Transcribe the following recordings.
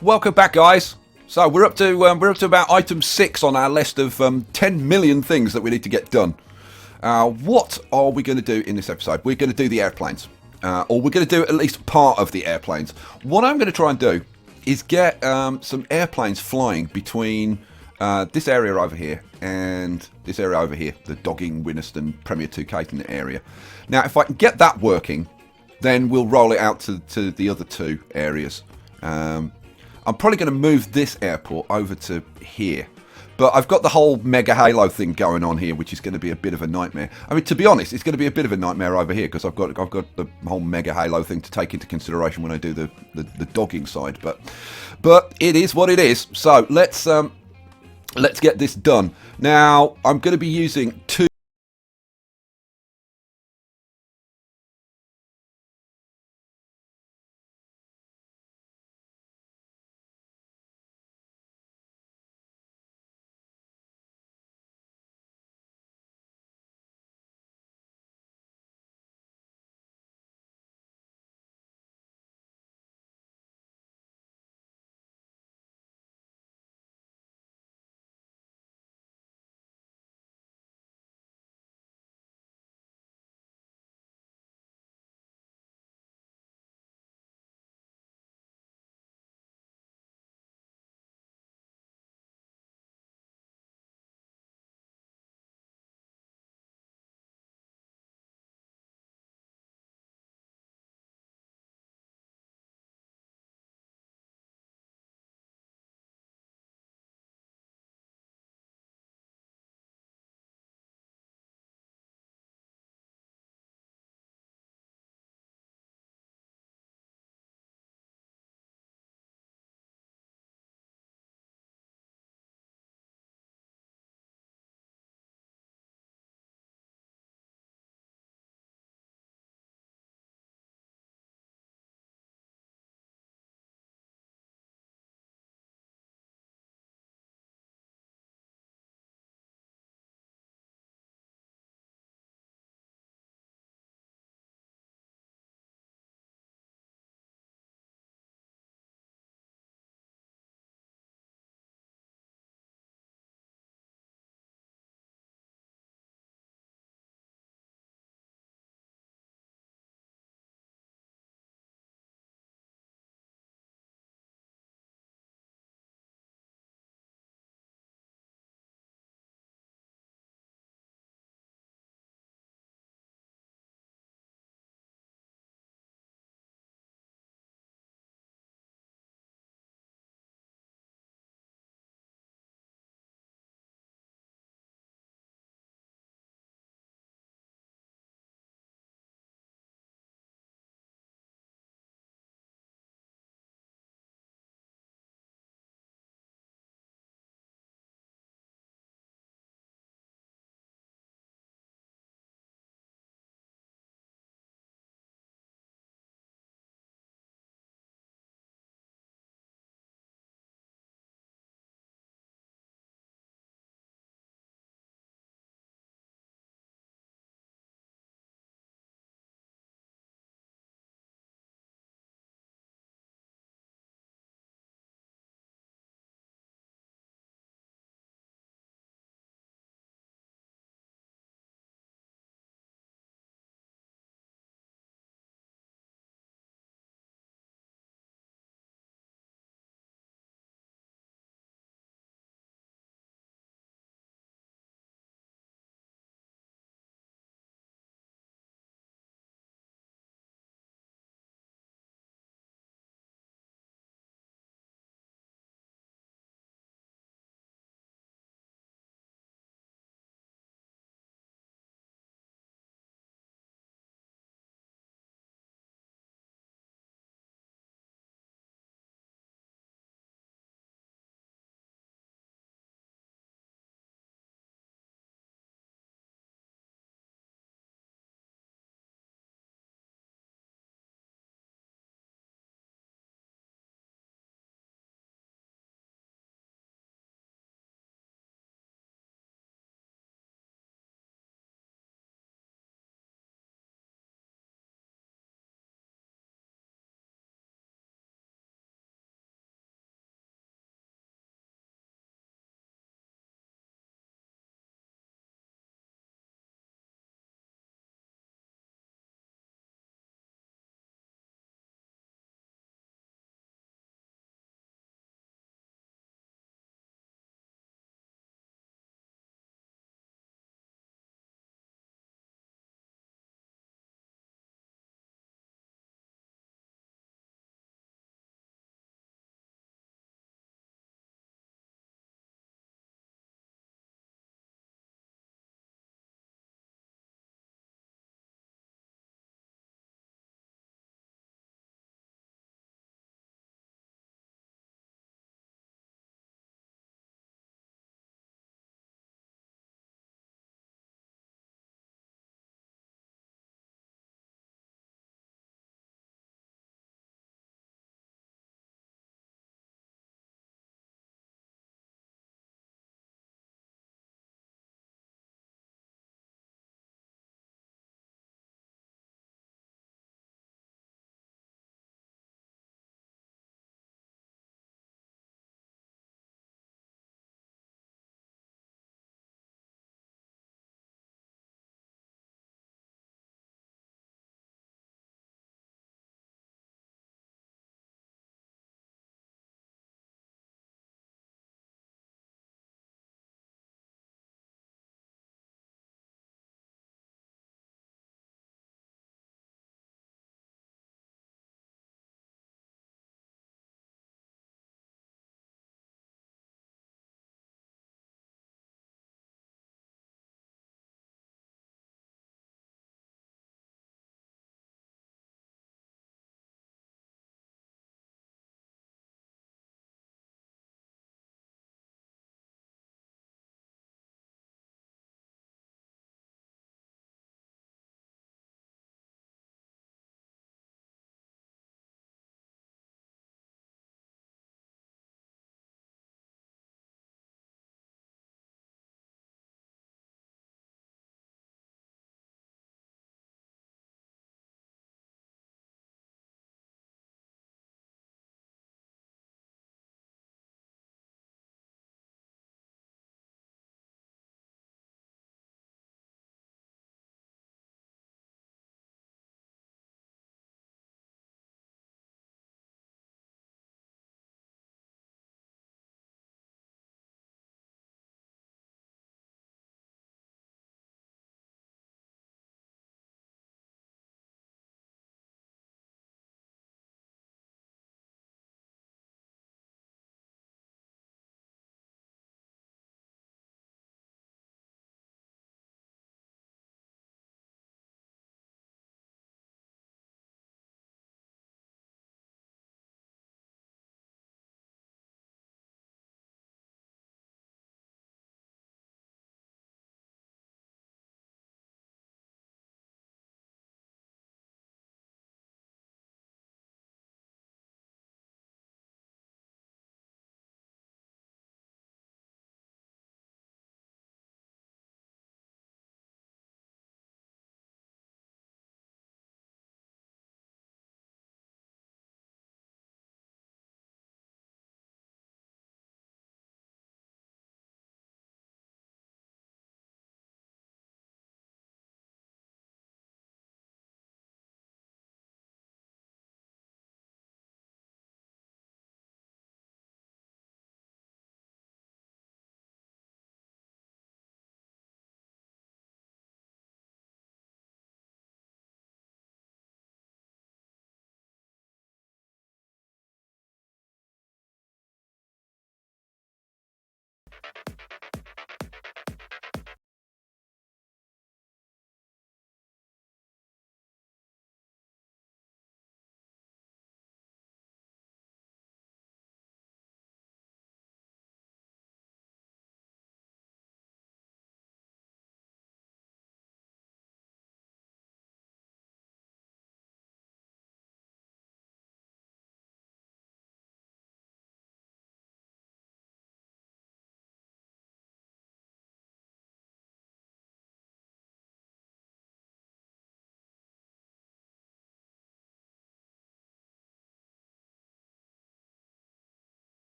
Welcome back, guys. So we're up to about item 6 on our list of 10 million things that we need to get done. What are we going to do in this episode? We're going to do the airplanes, or we're going to do at least part of the airplanes. What I'm going to try and do is get some airplanes flying between this area over here and this area over here, the Dogging, Winniston, Premier 2 Caton area. Now, if I can get that working, then we'll roll it out to the other two areas. I'm probably going to move this airport over to here. But I've got the whole Mega Halo thing going on here, which is going to be a bit of a nightmare. I mean, to be honest, it's going to be a bit of a nightmare over here because I've got the whole Mega Halo thing to take into consideration when I do the dogging side. But it is what it is. So let's get this done. Now I'm going to be using two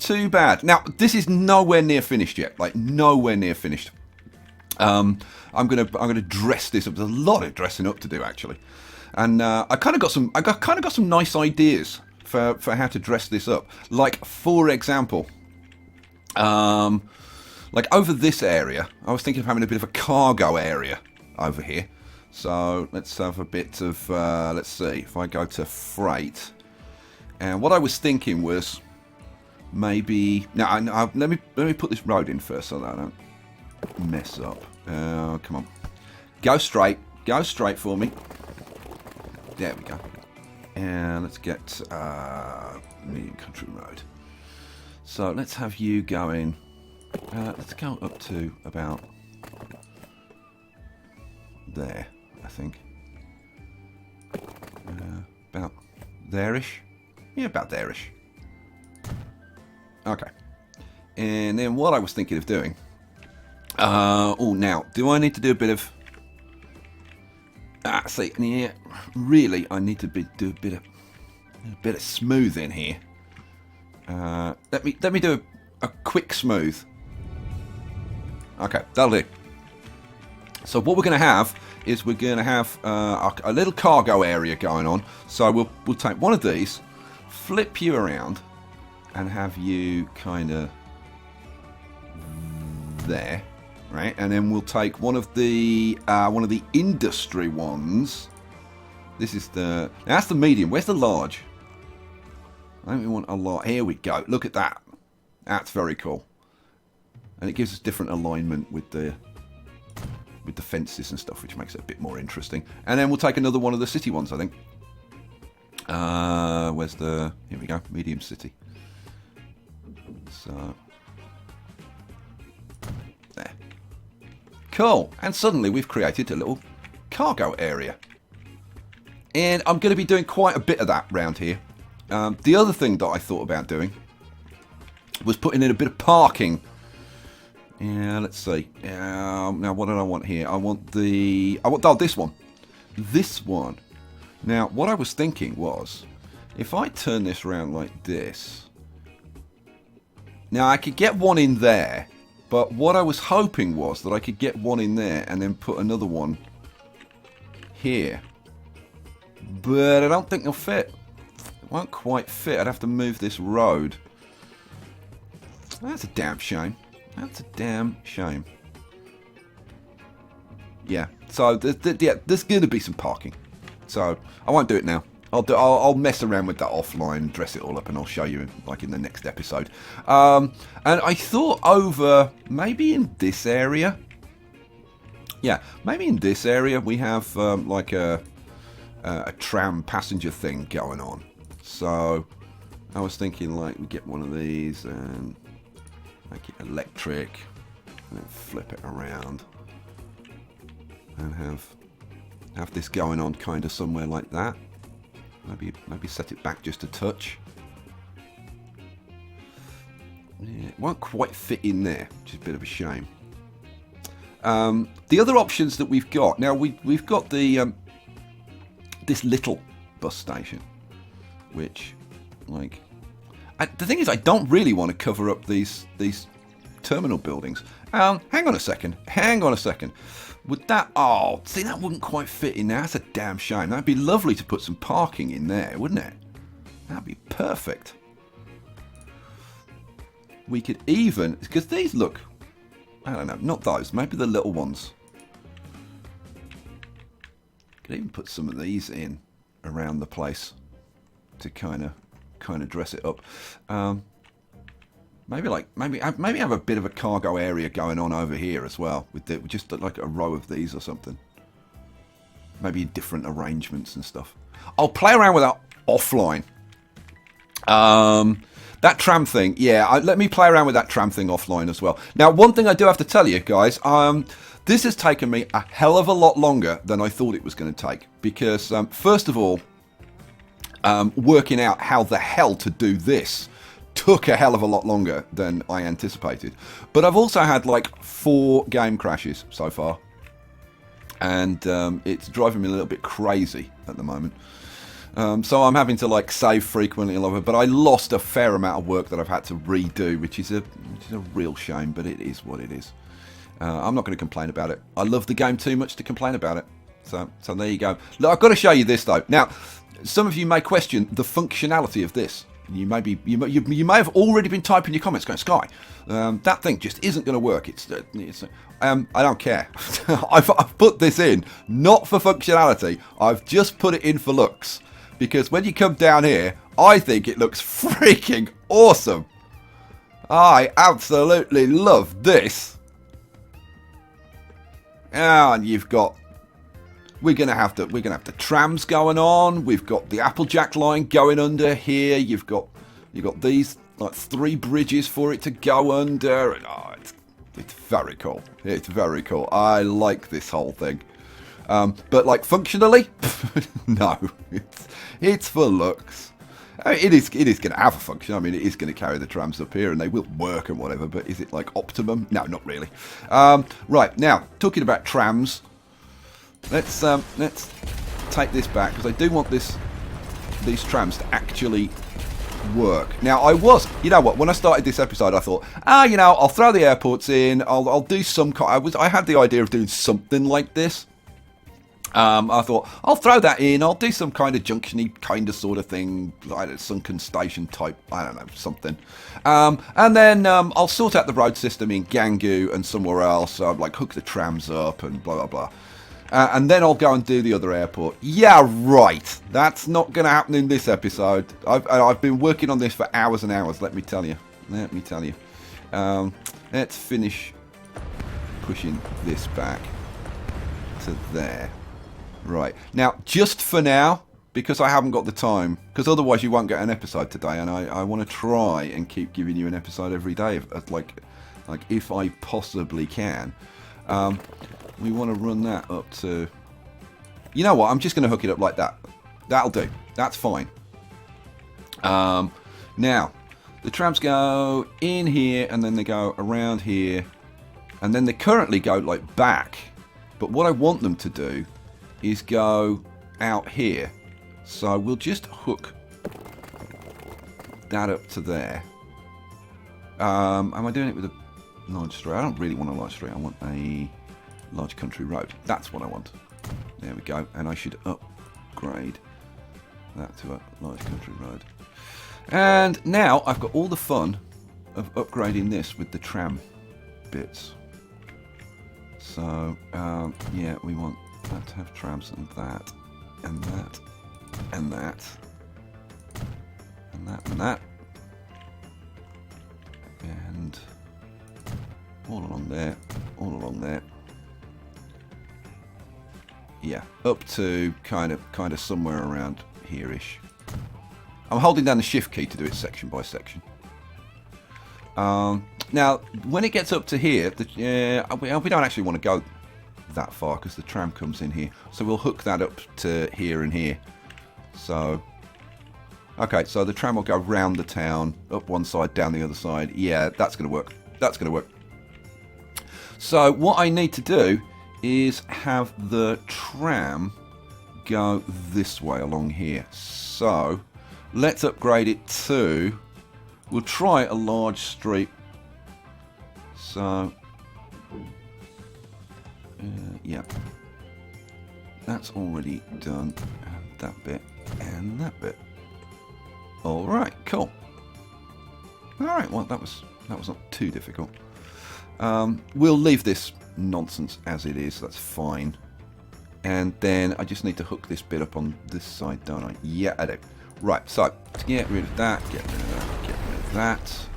too bad. Now, this is nowhere near finished yet. Like, nowhere near finished. I'm gonna dress this up. There's a lot of dressing up to do, actually. And I kind of got some nice ideas for how to dress this up. Like, for example, like over this area, I was thinking of having a bit of a cargo area over here. So let's have a bit of, let's see, if I go to freight. And what I was thinking was maybe, now let me put this road in first so that I don't mess up. Come on. Go straight for me. There we go. And let's get medium country road. So let's have you going, let's go up to about there, I think. About there-ish. Yeah, about there-ish. Okay. And then what I was thinking of doing... oh, now, do I need to do a bit of... see, yeah, really, I need to do a bit of smoothing here. Let me do a quick smooth. Okay, that'll do. So what we're going to have is we're going to have a little cargo area going on. So we'll take one of these, flip you around, and have you kind of there, right? And then we'll take one of the industry ones. This is now that's the medium. Where's the large? I think we want a lot. Here we go. Look at that. That's very cool. And it gives us different alignment with the fences and stuff, which makes it a bit more interesting. And then we'll take another one of the city ones, I think. Where's the... Here we go. Medium city. So... There. Cool. And suddenly we've created a little cargo area. And I'm going to be doing quite a bit of that round here. The other thing that I thought about doing was putting in a bit of parking. Yeah, let's see. Now, what did I want here? I want this one. This one. Now, what I was thinking was, if I turn this around like this... Now, I could get one in there, but what I was hoping was that I could get one in there and then put another one here. But I don't think they'll fit. It won't quite fit. I'd have to move this road. That's a damn shame. That's a damn shame. Yeah, so there's going to be some parking. So I won't do it now. I'll mess around with that offline, dress it all up, and I'll show you in the next episode. And I thought over maybe in this area. Yeah, maybe in this area we have like a tram passenger thing going on. So I was thinking like we get one of these and make it electric, and then flip it around, and have this going on kind of somewhere like that. Maybe set it back just a touch. Yeah, it won't quite fit in there, which is a bit of a shame. The other options that we've got now, we've got the this little bus station, which like. The thing is, I don't really want to cover up these terminal buildings. Hang on a second. Would that... Oh, see, that wouldn't quite fit in there. That's a damn shame. That'd be lovely to put some parking in there, wouldn't it? That'd be perfect. We could even... Because these look... I don't know, not those. Maybe the little ones. Could even put some of these in around the place to kind of dress it up. Maybe have a bit of a cargo area going on over here as well, with just like a row of these or something. Maybe different arrangements and stuff. I'll play around with that offline. That tram thing, yeah. Let me play around with that tram thing offline as well. Now, one thing I do have to tell you guys, this has taken me a hell of a lot longer than I thought it was going to take, because first of all, working out how the hell to do this took a hell of a lot longer than I anticipated. But I've also had like 4 game crashes so far, and it's driving me a little bit crazy at the moment. So I'm having to like save frequently and all that, but I lost a fair amount of work that I've had to redo, which is a real shame, but it is what it is. I'm not going to complain about it. I love the game too much to complain about it. So there you go. Look, I've got to show you this though. Now, some of you may question the functionality of this. You may have already been typing your comments going, Skye, that thing just isn't going to work. I don't care. I've put this in not for functionality. I've just put it in for looks, because when you come down here, I think it looks freaking awesome. I absolutely love this. And we're gonna have the trams going on. We've got the Applejack line going under here. You've got these like 3 bridges for it to go under. And, it's very cool. It's very cool. I like this whole thing. But like functionally, no. It's for looks. I mean, it is going to have a function. I mean, it is going to carry the trams up here, and they will work and whatever. But is it like optimum? No, not really. Right now, talking about trams. Let's take this back, because I do want these trams to actually work. Now, you know what? When I started this episode, I thought, I'll throw the airports in. I'll do some. I had the idea of doing something like this. I thought I'll throw that in. I'll do some kind of junctiony kind of sort of thing, like a sunken station type. I don't know, something. And then I'll sort out the road system in Gangu and somewhere else. Like hook the trams up and blah blah blah. And then I'll go and do the other airport. Yeah, right. That's not going to happen in this episode. I've been working on this for hours and hours, let me tell you. Let's finish pushing this back to there. Right. Now, just for now, because I haven't got the time, because otherwise you won't get an episode today, and I want to try and keep giving you an episode every day, like if I possibly can. We want to run that up to... You know what? I'm just going to hook it up like that. That'll do. That's fine. Now, the trams go in here, and then they go around here, and then they currently go like back. But what I want them to do is go out here. So we'll just hook that up to there. Am I doing it with a large street? I don't really want a large street. I want a large country road. That's what I want. There we go. And I should upgrade that to a large country road. And now I've got all the fun of upgrading this with the tram bits. So, yeah, we want that to have trams and that, and that, and that, and that, and that. And all along there, all along there. Yeah, up to kind of somewhere around here-ish. I'm holding down the shift key to do it section by section. Now, when it gets up to here, we don't actually want to go that far because the tram comes in here. So we'll hook that up to here and here. So, okay, so the tram will go round the town, up one side, down the other side. Yeah, that's going to work. That's going to work. So what I need to do is have the tram go this way along here. So let's upgrade it to, we'll try a large street. So yeah, that's already done. And that bit and that bit. All right, cool. All right, well that was not too difficult. We'll leave this nonsense as it is. That's fine. And then I just need to hook this bit up on this side, don't I? Yeah, I do. Right, so to get rid of that, get rid of that, get rid of that,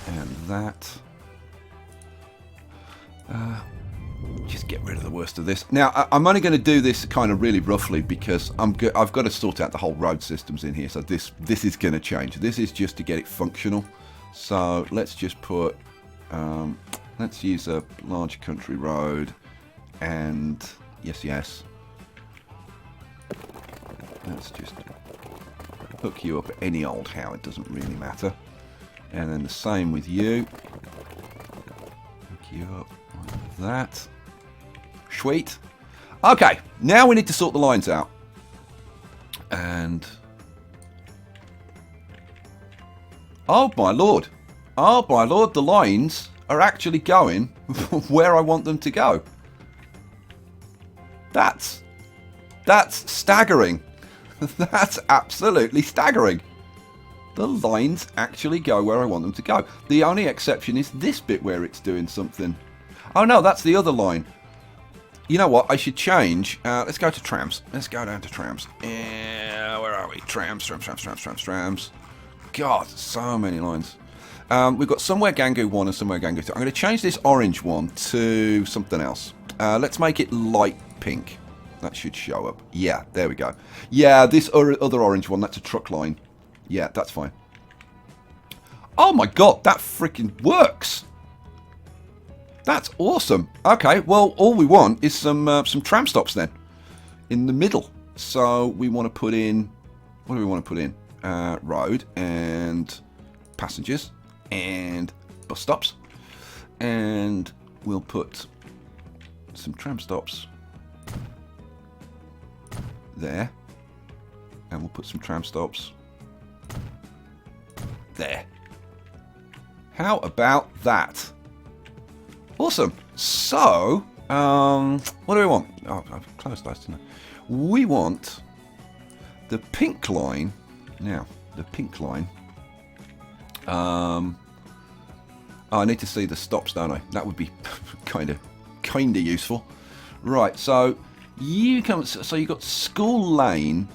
and that. Just get rid of the worst of this. Now, I'm only going to do this kind of really roughly because I've got to sort out the whole road systems in here. So this is going to change. This is just to get it functional. So let's just put, let's use a large country road, and yes. Let's just hook you up any old how. It doesn't really matter. And then the same with you. Hook you up. Like that. Sweet. Okay, now we need to sort the lines out. And oh my lord, the lines are actually going where I want them to go. That's staggering. That's absolutely staggering. The lines actually go where I want them to go. The only exception is this bit where it's doing something. Oh no, that's the other line. You know what? I should change. Let's go to trams. Let's go down to trams. Yeah, where are we? Trams. God, so many lines. We've got somewhere Gangu 1 and somewhere Gangu 2. I'm going to change this orange one to something else. Let's make it light pink. That should show up. Yeah, there we go. Yeah, this other orange one, that's a truck line. Yeah, that's fine. Oh my god, that freaking works! That's awesome. Okay, well, all we want is some tram stops then. In the middle. So we want to put in... What do we want to put in? Road and passengers and bus stops. And we'll put some tram stops there. And we'll put some tram stops there. How about that? Awesome. So, what do we want? Oh, I've closed those, didn't I? We want the pink line. Now, the pink line. Oh, I need to see the stops, don't I? That would be kind of useful. Right. So you come. So you got School Lane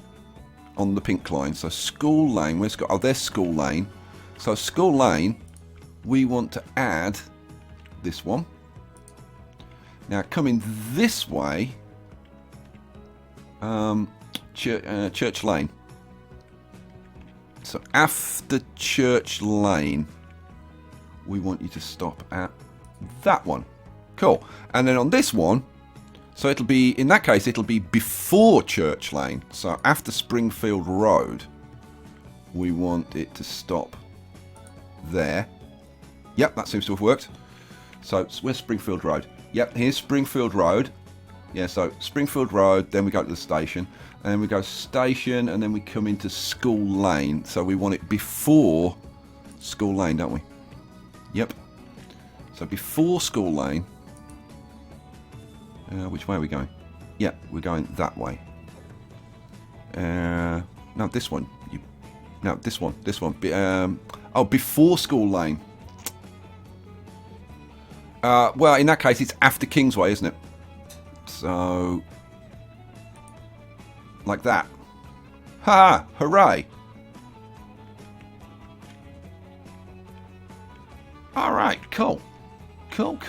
on the pink line. So School Lane. Where's got? Oh, there's School Lane. So School Lane. We want to add this one. Now coming this way, Church Lane. So after Church Lane, we want you to stop at that one. Cool. And then on this one, so it'll be, in that case, it'll be before Church Lane. So after Springfield Road, we want it to stop there. Yep, that seems to have worked. So where's Springfield Road? Yep, here's Springfield Road. Yeah, so Springfield Road, then we go to the station, and then we go station, and then we come into School Lane. So we want it before School Lane, don't we? Yep. So before School Lane. Which way are we going? Yeah, we're going that way. No, this one. No, this one. This one. Oh, before School Lane. Well, in that case, it's after Kingsway, isn't it? So, like that. Ha! Hooray! All right, cool. Cool.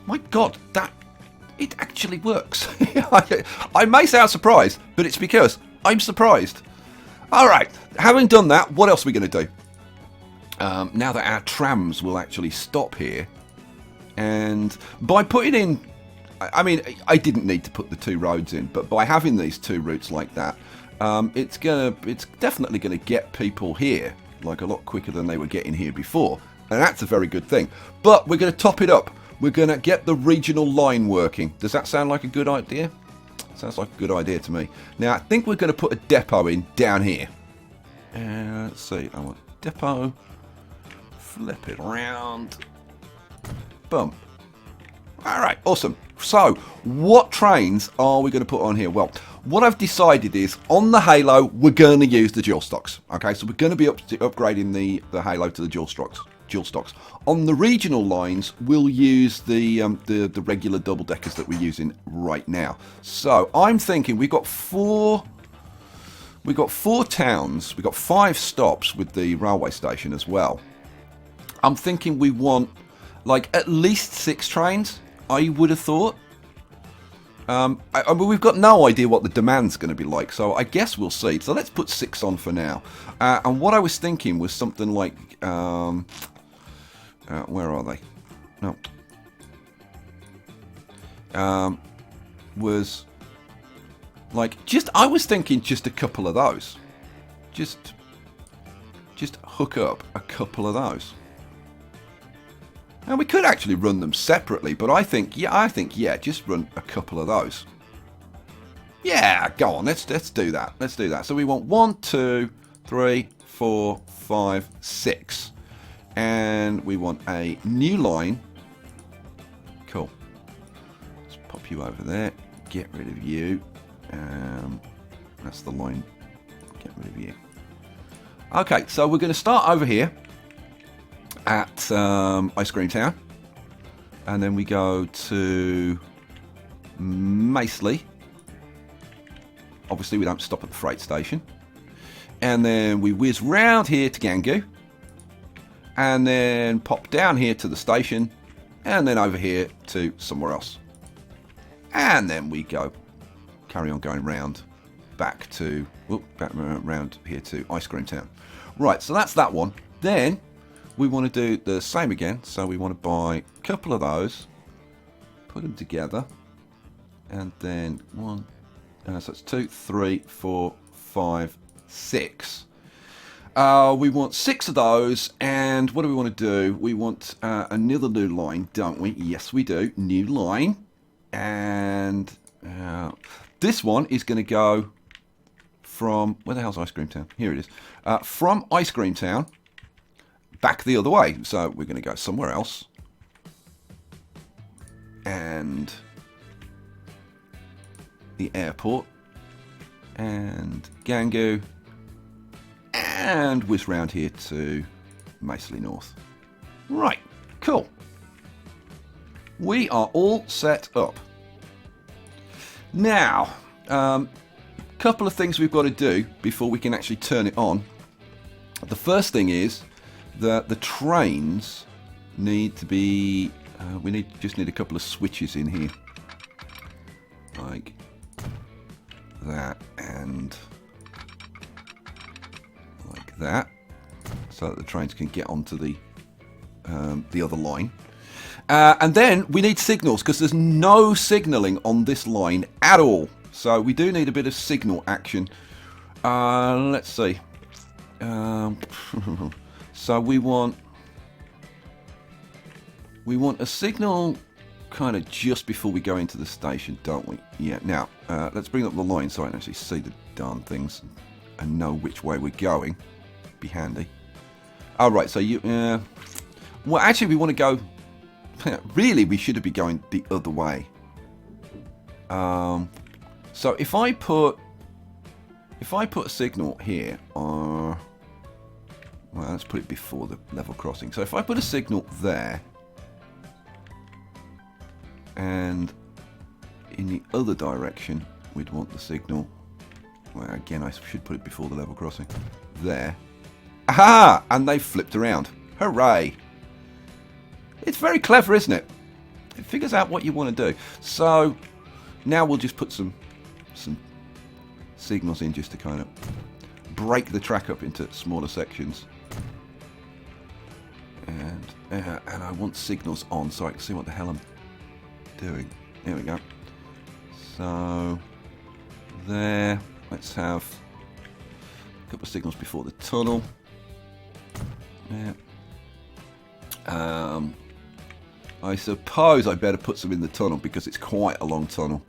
My God, it actually works. I may sound surprised, but it's because I'm surprised. All right, having done that, what else are we going to do? Now that our trams will actually stop here, and by putting in, I mean, I didn't need to put the two roads in, but by having these two routes like that, it's definitely gonna get people here like a lot quicker than they were getting here before, and that's a very good thing. But we're gonna top it up. We're gonna get the regional line working. Does that sound like a good idea? Sounds like a good idea to me. Now I think we're gonna put a depot in down here. Let's see. I want depot. Flip it around. Boom. Alright, awesome. So, what trains are we going to put on here? Well, what I've decided is, on the Halo, we're going to use the dual stocks. Okay, so we're going to be upgrading the Halo to the dual stocks. On the regional lines, we'll use the regular double deckers that we're using right now. So, I'm thinking we've got four towns, we've got 5 stops with the railway station as well. I'm thinking we want like at least 6 trains, I would have thought. I mean, we've got no idea what the demand's going to be like, so I guess we'll see. So let's put 6 on for now. And what I was thinking was something like, where are they? No. Was like I was thinking just a couple of those. Just hook up a couple of those. And we could actually run them separately, but I think, yeah, just run a couple of those. Yeah, go on. Let's do that. Let's do that. So we want 1, 2, 3, 4, 5, 6. And we want a new line. Cool. Let's pop you over there. Get rid of you. That's the line. Get rid of you. Okay, so we're going to start over here at Ice Cream Town. And then we go to Maceley. Obviously, we don't stop at the freight station. And then we whiz round here to Gangu. And then pop down here to the station. And then over here to somewhere else. And then we carry on going round back round here to Ice Cream Town. Right, so that's that one. Then we want to do the same again. So we want to buy a couple of those. Put them together. And then one. So it's 2, 3, 4, 5, 6. We want 6 of those, and what do we want to do? We want another new line, don't we? Yes, we do. New line. And this one is going to go from... Where the hell's Ice Cream Town? Here it is. From Ice Cream Town, back the other way. So we're going to go somewhere else. And... the airport, and Gangu, and whiz round here to Maceley North. Right, cool. We are all set up. Now, couple of things we've got to do before we can actually turn it on. The first thing is that the trains need to be, just need a couple of switches in here. Like that and like that, so that the trains can get onto the other line. And then we need signals, because there's no signalling on this line at all. So we do need a bit of signal action. Let's see. So we want a signal kind of just before we go into the station, don't we? Yeah. Now, let's bring up the line so I can actually see the darn things and know which way we're going. Be handy. All right. So you, well, actually, we want to go. Really, we should be going the other way. So if I put a signal here, well, let's put it before the level crossing. So if I put a signal there. And in the other direction, we'd want the signal. Well, again, I should put it before the level crossing. There. Aha! And they flipped around. Hooray! It's very clever, isn't it? It figures out what you want to do. So now we'll just put some signals in just to kind of break the track up into smaller sections. And I want signals on so I can see what the hell I'm doing. There we go. So there, let's have a couple of signals before the tunnel. Yeah. I suppose I better put some in the tunnel because it's quite a long tunnel.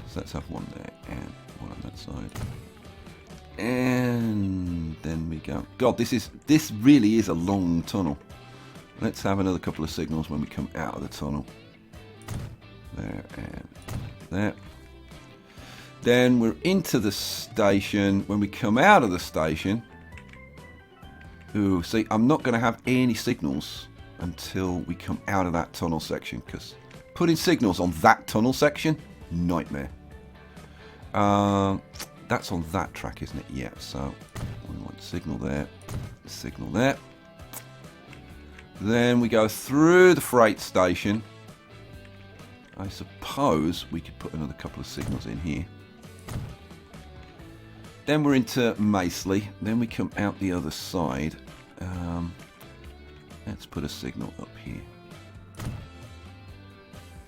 So let's have one there and one on that side. And then we go. God, this really is a long tunnel. Let's have another couple of signals when we come out of the tunnel. There and there. Then we're into the station. When we come out of the station, ooh, see, I'm not going to have any signals until we come out of that tunnel section, because putting signals on that tunnel section, nightmare. That's on that track, isn't it? Yeah, so we want signal there, signal there. Then we go through the freight station. I suppose we could put another couple of signals in here. Then we're into Maceley. Then we come out the other side. Let's put a signal up here.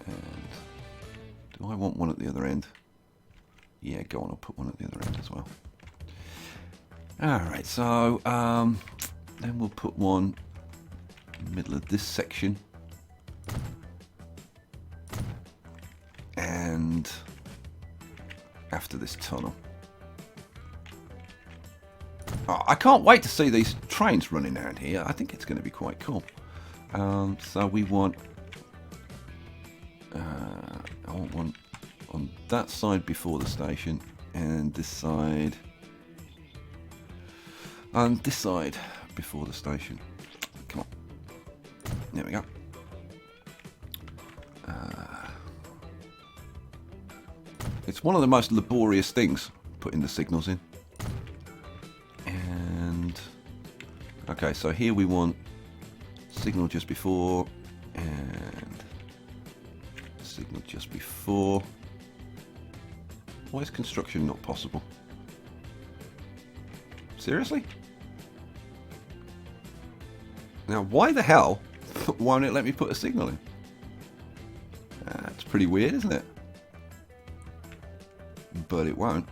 And do I want one at the other end? Yeah, go on, I'll put one at the other end as well. Alright, so then we'll put one in the middle of this section. And after this tunnel. Oh, I can't wait to see these trains running around here. I think it's going to be quite cool. So we want... I want one on that side before the station, and this side... and this side before the station. Come on. There we go. It's one of the most laborious things, putting the signals in. And... okay, so here we want signal just before, and signal just before. Why is construction not possible? Seriously? Now, why the hell won't it let me put a signal in? That's pretty weird, isn't it? But it won't.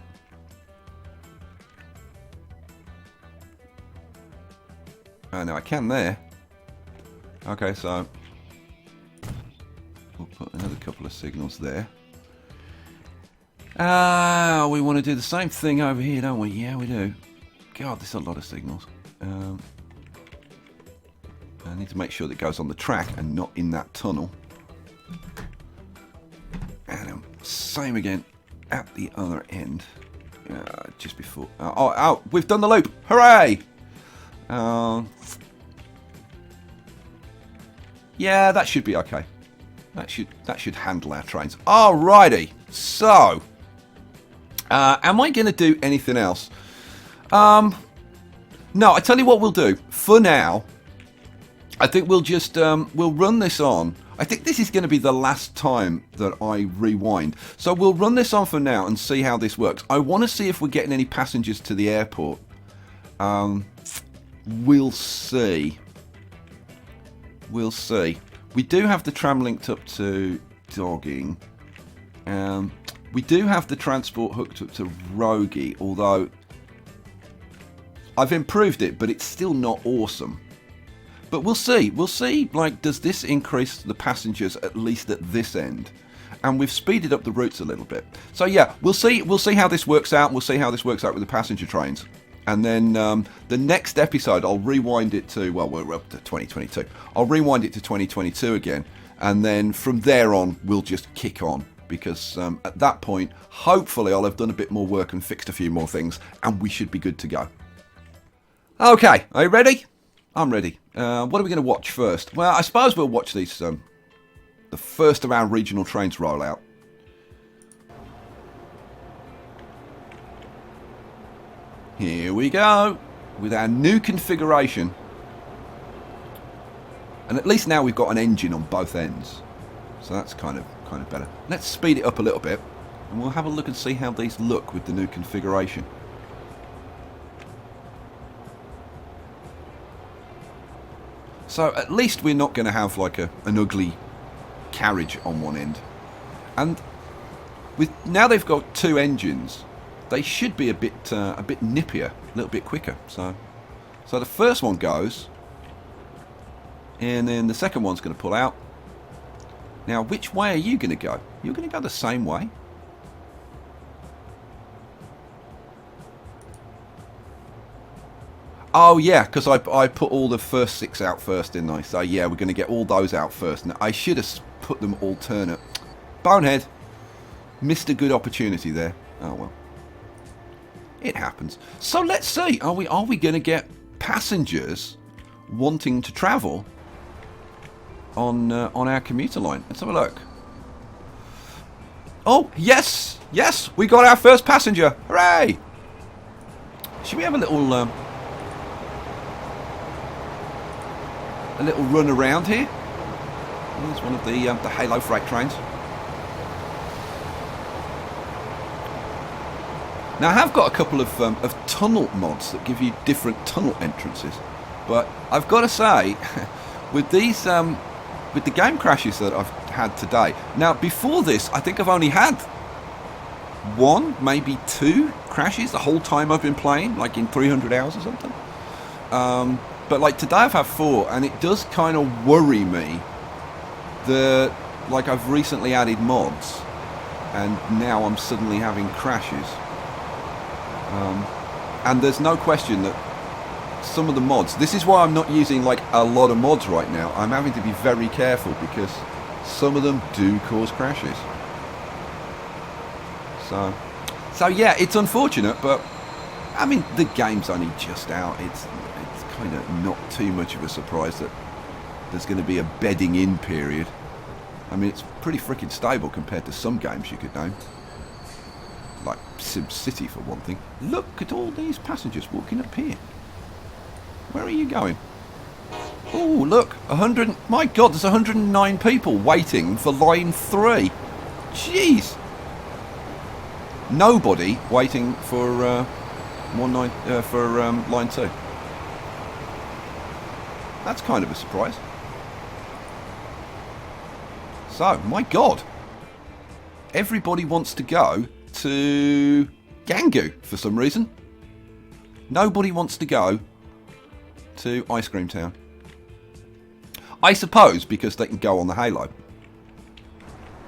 Oh, no, I can there. Okay, so we'll put another couple of signals there. We want to do the same thing over here, don't we? Yeah, we do. God, there's a lot of signals. I need to make sure that it goes on the track and not in that tunnel. And same again at the other end. Just before... oh, we've done the loop! Hooray! Yeah, that should be okay. That should handle our trains. Alrighty. So, am I going to do anything else? No, I tell you what we'll do. For now, I think we'll just we'll run this on. I think this is going to be the last time that I rewind. So we'll run this on for now and see how this works. I want to see if we're getting any passengers to the airport. We'll see. We'll see. We do have the tram linked up to Dogging. We do have the transport hooked up to Rogie, although I've improved it, but it's still not awesome. But we'll see. We'll see, like, does this increase the passengers at least at this end? And we've speeded up the routes a little bit. So yeah, we'll see how this works out. We'll see how this works out with the passenger trains. And then the next episode, I'll rewind it to, well, we're up to 2022. I'll rewind it to 2022 again. And then from there on, we'll just kick on. Because at that point, hopefully I'll have done a bit more work and fixed a few more things. And we should be good to go. Okay, are you ready? I'm ready. What are we going to watch first? Well, I suppose we'll watch these, the first of our regional trains roll out. Here we go, with our new configuration. And at least now we've got an engine on both ends. So that's kind of better. Let's speed it up a little bit, and we'll have a look and see how these look with the new configuration. So at least we're not going to have like an ugly carriage on one end. And with now they've got two engines, they should be a bit nippier, a little bit quicker. So the first one goes, and then the second one's going to pull out. Now, which way are you going to go? You're going to go the same way. Oh yeah, because I put all the first 6 out first, didn't I? So yeah, we're going to get all those out first. Now, I should have put them alternate. Bonehead. Missed a good opportunity there. Oh well. It happens. So let's see. Are we going to get passengers wanting to travel on our commuter line? Let's have a look. Oh yes, yes, we got our first passenger. Hooray! Should we have a little run around here? There's one of the Halo freight trains. Now I have got a couple of tunnel mods that give you different tunnel entrances, but I've got to say, with these with the game crashes that I've had today. Now before this, I think I've only had 1, maybe 2 crashes the whole time I've been playing, like in 300 hours or something. But like today I've had 4, and it does kind of worry me that, like, I've recently added mods and now I'm suddenly having crashes. And there's no question that some of the mods, this is why I'm not using like a lot of mods right now. I'm having to be very careful because some of them do cause crashes. So yeah, it's unfortunate, but I mean, the game's only just out. It's kind of not too much of a surprise that there's going to be a bedding in period. I mean, it's pretty freaking stable compared to some games you could name. Like SimCity, for one thing. Look at all these passengers walking up here. Where are you going? Oh, look, 100... My God, there's 109 people waiting for line 3. Jeez. Nobody waiting for line 2. That's kind of a surprise. So, my God. Everybody wants to go to Gangu for some reason. Nobody wants to go to Ice Cream Town. I suppose because they can go on the Halo.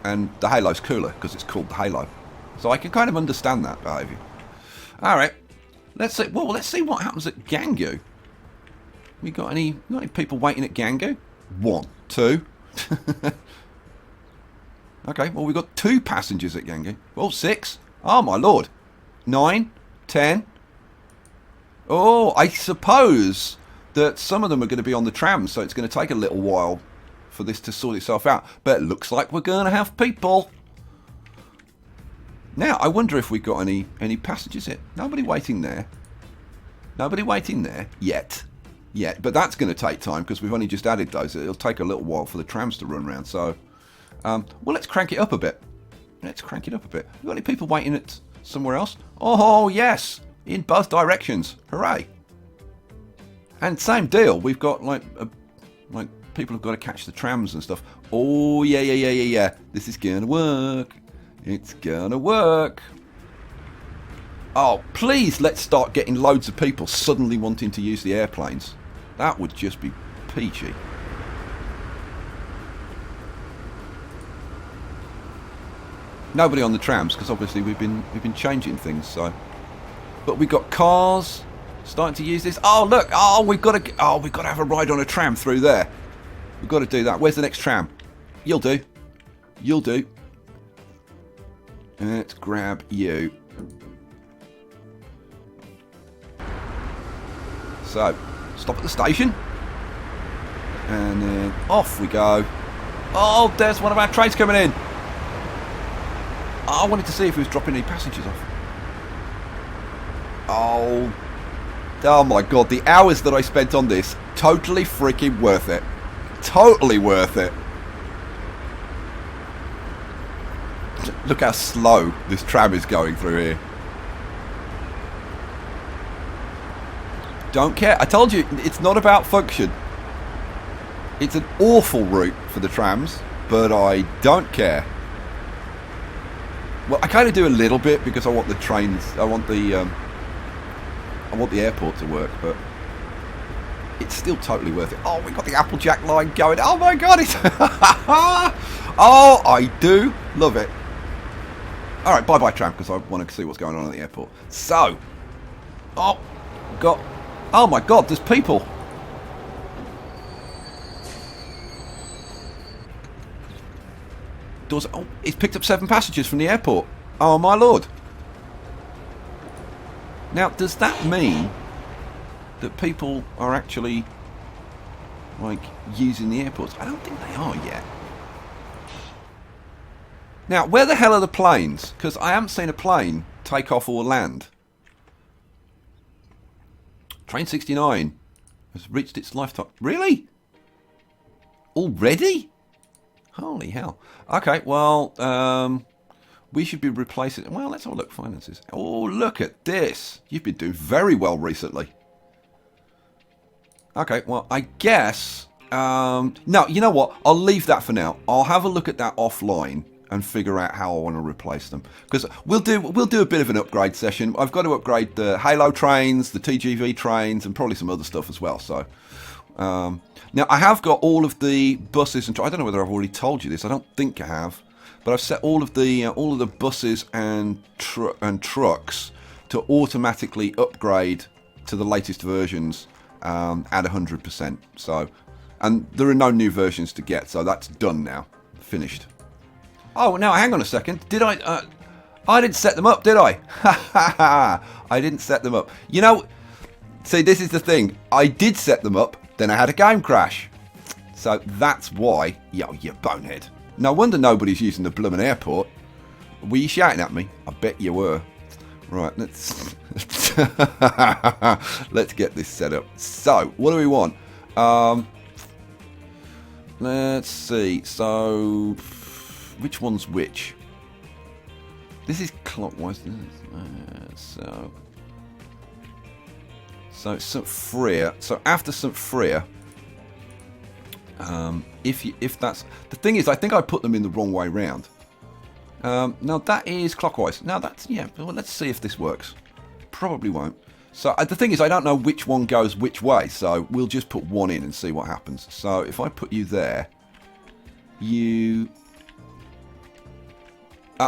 And the Halo's cooler because it's called the Halo. So I can kind of understand that behaviour. Alright. Let's see what happens at Gangu. We got any people waiting at Gangu? 1, 2. Okay, well we've got 2 passengers at Gangu. Oh, 6. Oh my lord. 9, 10. Oh, I suppose that some of them are going to be on the trams, so it's going to take a little while for this to sort itself out. But it looks like we're going to have people. Now, I wonder if we've got any passengers here. Nobody waiting there. Nobody waiting there yet. But that's going to take time because we've only just added those. It'll take a little while for the trams to run around. So, well, let's crank it up a bit. We've got any people waiting at somewhere else? Oh, yes. In both directions. Hooray. And same deal. We've got like people have got to catch the trams and stuff. Oh, yeah. This is going to work. It's gonna work. Oh, please let's start getting loads of people suddenly wanting to use the airplanes. That would just be peachy. Nobody on the trams because obviously we've been changing things. So, but we got cars starting to use this. Oh look! Oh, we've got to have a ride on a tram through there. We've got to do that. Where's the next tram? You'll do. Let's grab you. So, stop at the station. And then off we go. Oh, there's one of our trains coming in. I wanted to see if he was dropping any passengers off. Oh my God, the hours that I spent on this, totally freaking worth it. Totally worth it. Look how slow this tram is going through here. Don't care. I told you, it's not about function. It's an awful route for the trams, but I don't care. Well, I kind of do a little bit because I want the trains, I want the airport to work, but it's still totally worth it. Oh, we got the Applejack line going. Oh my God, it's oh, I do love it. All right, bye tram, because I want to see what's going on at the airport. So, oh my God, there's people. Oh, he's picked up 7 passengers from the airport. Oh my lord. Now, does that mean that people are actually like using the airports? I don't think they are yet. Now, where the hell are the planes? Because I haven't seen a plane take off or land. Train 69 has reached its lifetime. Really? Already? Holy hell. Okay, well, we should be replacing... Well, let's have a look. Finances. Oh, look at this. You've been doing very well recently. Okay, well, I guess... no, you know what? I'll leave that for now. I'll have a look at that offline and figure out how I want to replace them. Because we'll do a bit of an upgrade session. I've got to upgrade the Halo trains, the TGV trains, and probably some other stuff as well. So, now I have got all of the buses and I don't know whether I've already told you this. I don't think I have. but I've set all of the buses and trucks to automatically upgrade to the latest versions at 100%. So, and there are no new versions to get, so that's done now, finished. Oh, now hang on a second. Did I? I didn't set them up, did I? I didn't set them up. You know, see, this is the thing. I did set them up, then I had a game crash. So that's why, yo, you bonehead. No wonder nobody's using the bloomin' airport. Were you shouting at me? I bet you were. Right, let's let's get this set up. So, what do we want? Let's see. So, which one's which? This is clockwise. So it's St. Freer. So after St. Freer, if that's the thing is, I think I put them in the wrong way round. No, that is clockwise. Now that's Well, let's see if this works. Probably won't. So the thing is, I don't know which one goes which way. So we'll just put one in and see what happens. So if I put you there, you.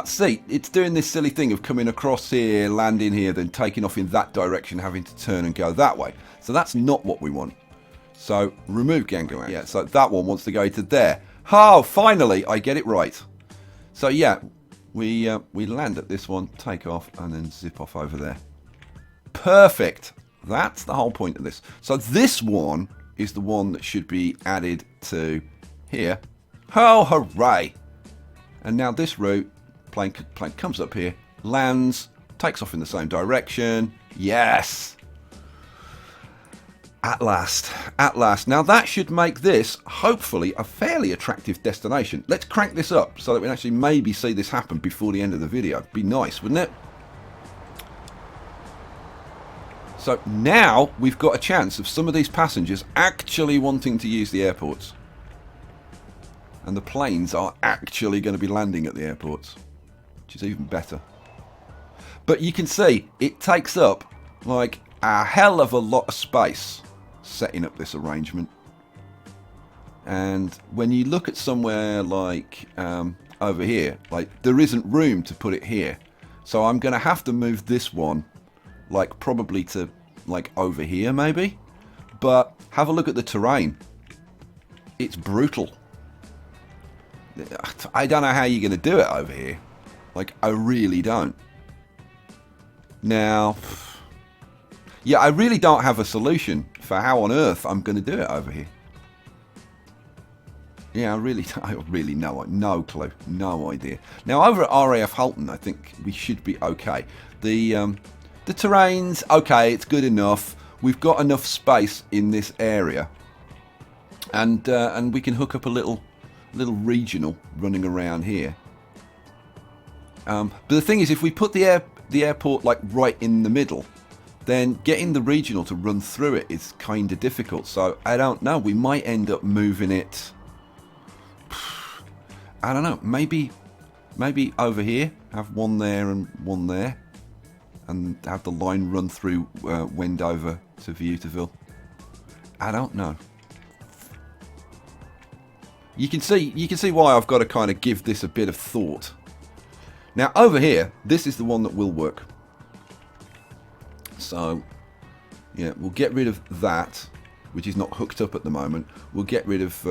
See, it's doing this silly thing of coming across here, landing here, then taking off in that direction, having to turn and go that way. So that's not what we want. So remove Gango. Yeah, so that one wants to go to there. Oh, finally, I get it right. So yeah, we land at this one, take off, and then zip off over there. Perfect. That's the whole point of this. So this one is the one that should be added to here. Oh, hooray. And now this route, plane comes up here, lands, takes off in the same direction. Yes! At last. At last. Now that should make this, hopefully, a fairly attractive destination. Let's crank this up so that we can actually maybe see this happen before the end of the video. Be nice, wouldn't it? So now we've got a chance of some of these passengers actually wanting to use the airports. And the planes are actually going to be landing at the airports, which is even better. But you can see it takes up like a hell of a lot of space setting up this arrangement. And when you look at somewhere like over here, like there isn't room to put it here. So I'm going to have to move this one like probably to like over here maybe. But have a look at the terrain. It's brutal. I don't know how you're going to do it over here. Like, I really don't. Now, yeah, I really don't have a solution for how on earth I'm going to do it over here. Yeah, I really no clue, no idea. Now, over at RAF Halton, I think we should be okay. The terrain's okay, it's good enough. We've got enough space in this area, and we can hook up a little regional running around here. But the thing is, if we put the airport like right in the middle, then getting the regional to run through it is kind of difficult. So I don't know. We might end up moving it. I don't know. Maybe over here, have one there and one there, and have the line run through Wendover to Vieuteville. I don't know. You can see why I've got to kind of give this a bit of thought. Now over here, this is the one that will work. So yeah, we'll get rid of that, which is not hooked up at the moment. We'll get rid of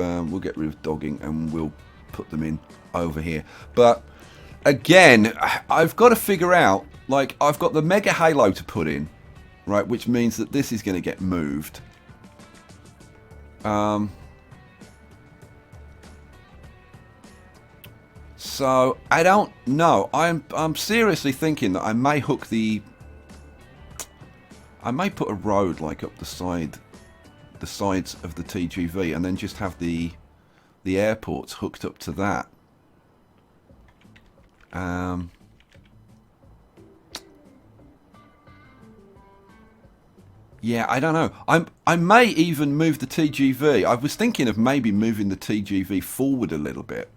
dogging, and we'll put them in over here. But again, I've got to figure out, like, I've got the Mega Halo to put in, right, which means that this is going to get moved. So I don't know. I'm seriously thinking that I may put a road like up the sides of the TGV, and then just have the airports hooked up to that. Yeah, I don't know. I may even move the TGV. I was thinking of maybe moving the TGV forward a little bit.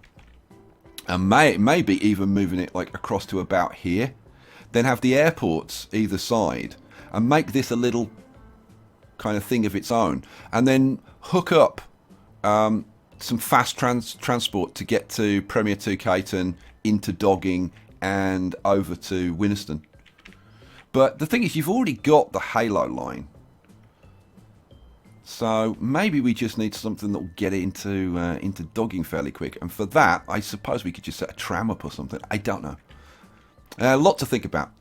And maybe even moving it like across to about here. Then have the airports either side. And make this a little kind of thing of its own. And then hook up some fast transport to get to Premier 2 Caton, into Dogging and over to Winniston. But the thing is, you've already got the Halo line. So maybe we just need something that will get it into Dogging fairly quick. And for that, I suppose we could just set a tram up or something. I don't know. A lot to think about.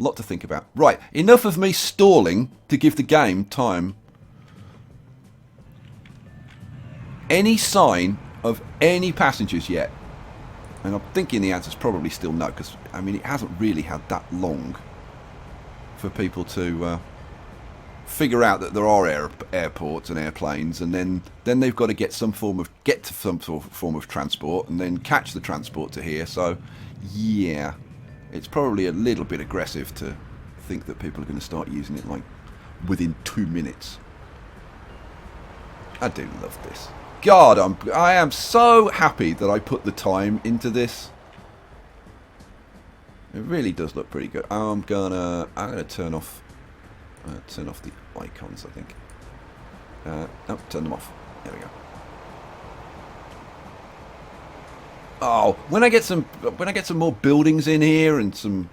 Right, enough of me stalling to give the game time. Any sign of any passengers yet? And I'm thinking the answer's probably still no, because, I mean, it hasn't really had that long for people to figure out that there are airports and airplanes, and then they've got to get to some form of transport, and then catch the transport to here. So, yeah, it's probably a little bit aggressive to think that people are going to start using it like within 2 minutes. I do love this. God, I am so happy that I put the time into this. It really does look pretty good. I'm gonna turn off the icons, I think. No, turn them off. There we go. Oh, when I get some more buildings in here and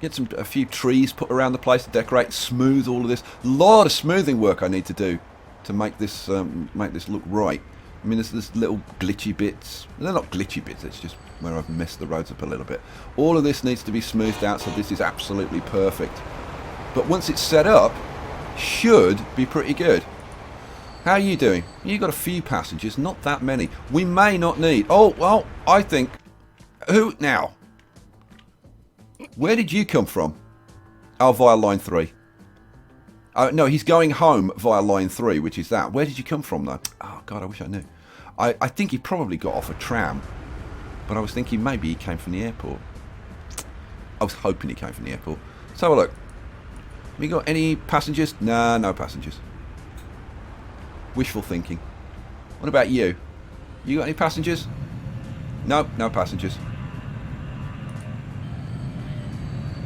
a few trees put around the place to decorate, smooth all of this. A lot of smoothing work I need to do to make this look right. I mean, there's little glitchy bits. They're not glitchy bits, it's just where I've messed the roads up a little bit. All of this needs to be smoothed out, so this is absolutely perfect. But once it's set up, should be pretty good. How are you doing? You got a few passengers, not that many. We may not need... Oh, well, I think... Who now? Where did you come from? Oh, via line 3. No, he's going home via line 3, which is that. Where did you come from, though? Oh, God, I wish I knew. I think he probably got off a tram. But I was thinking maybe he came from the airport. I was hoping he came from the airport. So, look. Have we got any passengers? Nah, no passengers. Wishful thinking. What about you? You got any passengers? No, no passengers.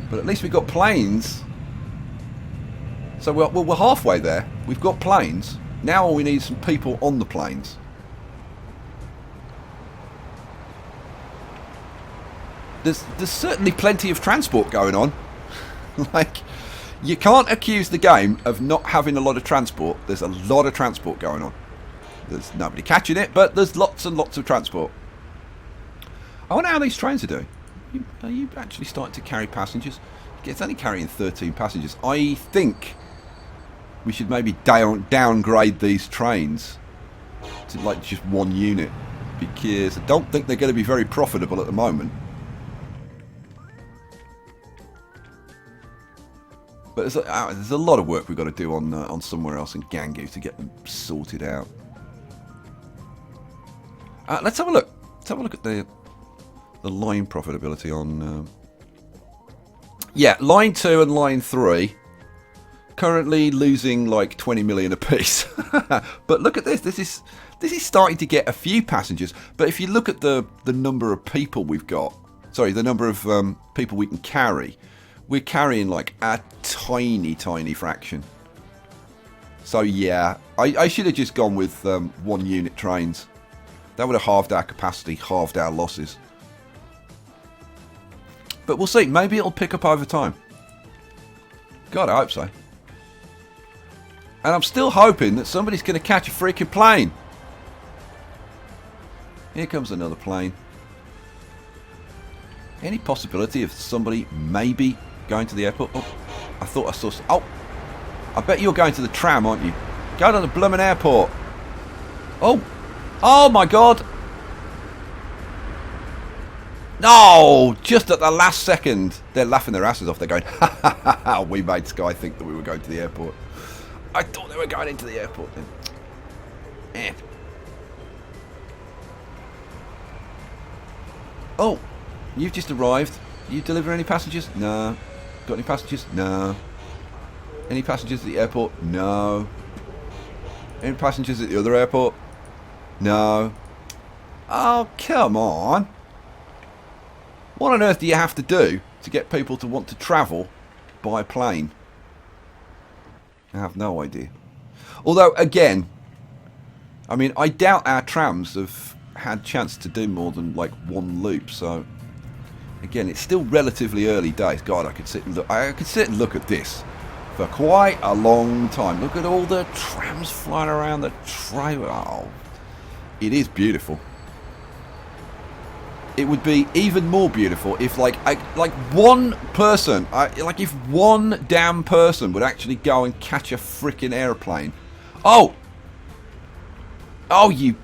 But at least we've got planes. So we're halfway there. We've got planes. Now all we need is some people on the planes. There's certainly plenty of transport going on. Like, you can't accuse the game of not having a lot of transport. There's a lot of transport going on. There's nobody catching it, but there's lots and lots of transport. I wonder how these trains are doing. Are you actually starting to carry passengers? It's only carrying 13 passengers. I think we should maybe downgrade these trains to like just one unit, because I don't think they're going to be very profitable at the moment. But there's a lot of work we've got to do on somewhere else in Gangu to get them sorted out. Let's have a look. Let's have a look at the line profitability on. Yeah, line 2 and line 3 currently losing like 20 million apiece. But look at this. This is starting to get a few passengers. But if you look at the number of people we've got, sorry, the number of people we can carry, we're carrying like a tiny fraction. So yeah, I should have just gone with 1 unit trains. That would have halved our capacity, halved our losses. But we'll see. Maybe it'll pick up over time. God, I hope so. And I'm still hoping that somebody's going to catch a freaking plane. Here comes another plane. Any possibility of somebody maybe going to the airport? Oh, I thought I saw... Oh, I bet you're going to the tram, aren't you? Go to the blooming airport. Oh. Oh, my God. No, just at the last second. They're laughing their asses off. They're going, ha, ha, ha, ha. We made Skye think that we were going to the airport. I thought they were going into the airport then. Eh. Oh, you've just arrived. You deliver any passengers? No. Got any passengers? No. Any passengers at the airport? No. Any passengers at the other airport? No. Oh, come on. What on earth do you have to do to get people to want to travel by plane? I have no idea. Although, again, I mean, I doubt our trams have had chance to do more than like 1 loop, so Again, it's still relatively early days. God, I could sit and look. I could sit and look at this for quite a long time. Look at all the trams flying around the trailer. Oh, it is beautiful. It would be even more beautiful if, like one person, like if one damn person would actually go and catch a freaking airplane. Oh, you!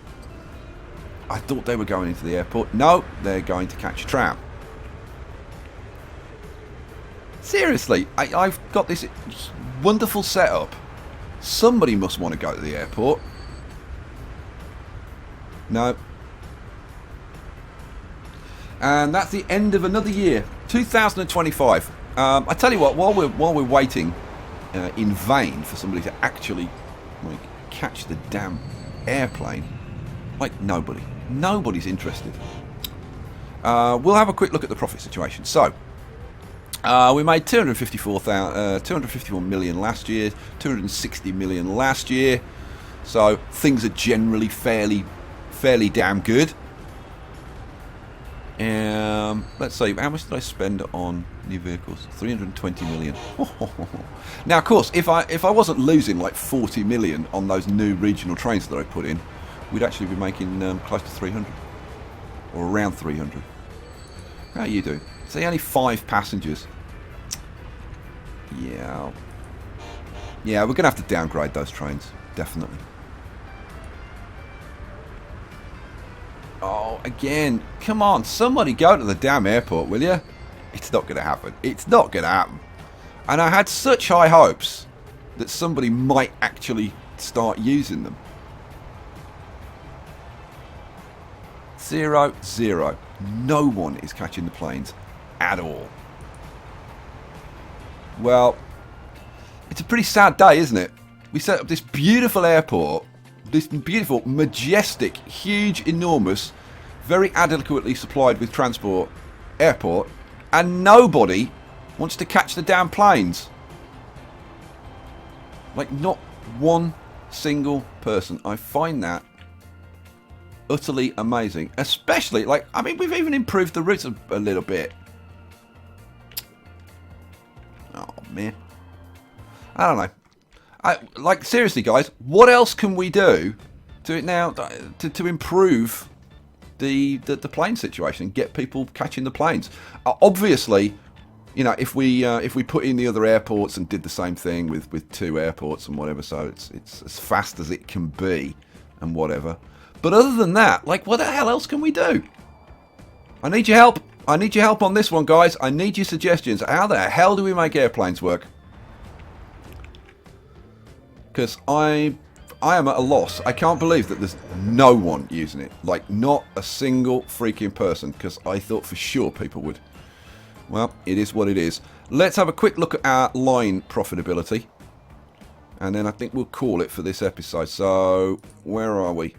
I thought they were going into the airport. No, they're going to catch a tram. Seriously, I've got this wonderful setup. Somebody must want to go to the airport. No. And that's the end of another year, 2025. I tell you what, while we're waiting in vain for somebody to actually catch the damn airplane, nobody's interested. We'll have a quick look at the profit situation. So we made 254 million last year, 260 million last year. So things are generally fairly damn good. Let's see, how much did I spend on new vehicles? 320 million. Now, of course, if I wasn't losing like 40 million on those new regional trains that I put in, we'd actually be making close to 300 or around 300. How are you doing? See, only 5 passengers. Yeah, we're gonna have to downgrade those trains, definitely. Oh, again, come on, somebody go to the damn airport, will you? It's not going to happen. It's not going to happen. And I had such high hopes that somebody might actually start using them. 0-0. No one is catching the planes at all. Well, it's a pretty sad day, isn't it? We set up this beautiful airport. This beautiful, majestic, huge, enormous, very adequately supplied with transport airport, and nobody wants to catch the damn planes. Like, not one single person. I find that utterly amazing. Especially, like, I mean, we've even improved the routes a little bit. Oh, man. I don't know. Like, seriously, guys, what else can we do to improve the plane situation and get people catching the planes? Obviously, you know, if we put in the other airports and did the same thing with 2 airports and whatever, so it's as fast as it can be and whatever. But other than that, like, what the hell else can we do? I need your help. I need your help on this one, guys. I need your suggestions. How the hell do we make airplanes work? Because I am at a loss. I can't believe that there's no one using it. Like, not a single freaking person. Because I thought for sure people would. Well, it is what it is. Let's have a quick look at our line profitability. And then I think we'll call it for this episode. So, where are we?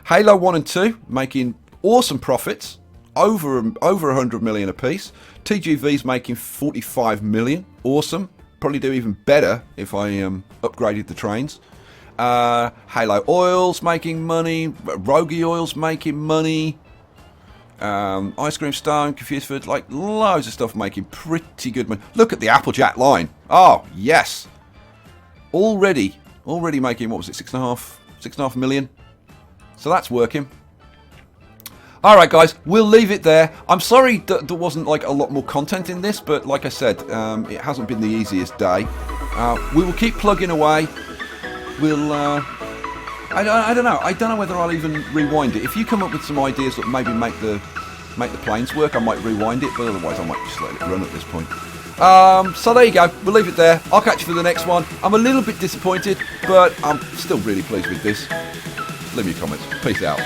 Halo 1 and 2 making awesome profits. Over 100 million apiece. TGV's making 45 million. Awesome. Probably do even better if I upgraded the trains. Halo Oil's making money. Rogie Oil's making money. Ice Cream Stone, Confused Food, like loads of stuff making pretty good money. Look at the Applejack line. Oh, yes. Already making, what was it, 6.5 million? So that's working. Alright guys, we'll leave it there. I'm sorry that there wasn't like a lot more content in this, but like I said, it hasn't been the easiest day. We will keep plugging away. We'll, I don't know. I don't know whether I'll even rewind it. If you come up with some ideas that maybe make the planes work, I might rewind it, but otherwise I might just let it run at this point. So there you go. We'll leave it there. I'll catch you for the next one. I'm a little bit disappointed, but I'm still really pleased with this. Leave me comments. Peace out.